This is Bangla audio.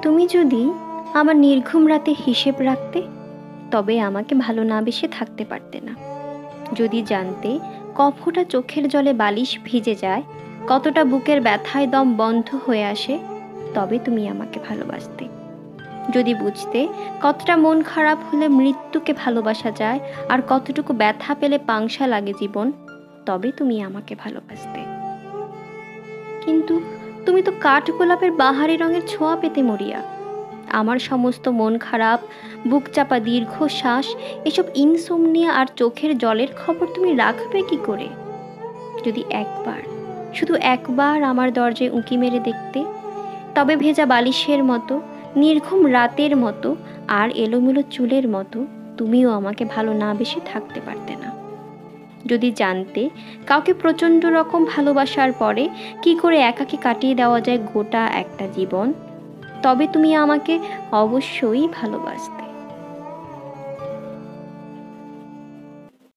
তুমি যদি আমার নির্ঘুম রাতে হিসেব রাখতে, তবে আমাকে ভালো না বেসে থাকতে পারতে না। যদি জানতে কফোটা চোখের জলে বালিশ ভিজে যায়, কতটা বুকের ব্যথায় দম বন্ধ হয়ে আসে, তবে তুমি আমাকে ভালোবাসতে। যদি বুঝতে কতটা মন খারাপ হলে মৃত্যুকে ভালোবাসা যায়, আর কতটুকু ব্যথা পেলে পাংশা লাগে জীবন, তবে তুমি আমাকে ভালোবাসতে। কিন্তু তুমি তো কাঠগোলাপের বাহারি রঙের ছোঁয়া পেতে মরিয়া। আমার সমস্ত মন খারাপ, বুক চাপা দীর্ঘশ্বাস, এসব ইনসোমনিয়া আর চোখের জলের খবর তুমি রাখবে কি করে? যদি একবার, শুধু একবার আমার দরজায় উঁকি মেরে দেখতে, তবে ভেজা বালিশের মতো, নির্ঘুম রাতের মতো, আর এলোমেলো চুলের মতো তুমিও আমাকে ভালো না বেশি থাকতে পারতে না। যদি জানতে কাউকে প্রচণ্ড রকম ভালোবাসার পরে কি করে একাকী কাটিয়ে দেওয়া যায় গোটা একটা জীবন, তবে তুমি আমাকে অবশ্যই ভালোবাসতে।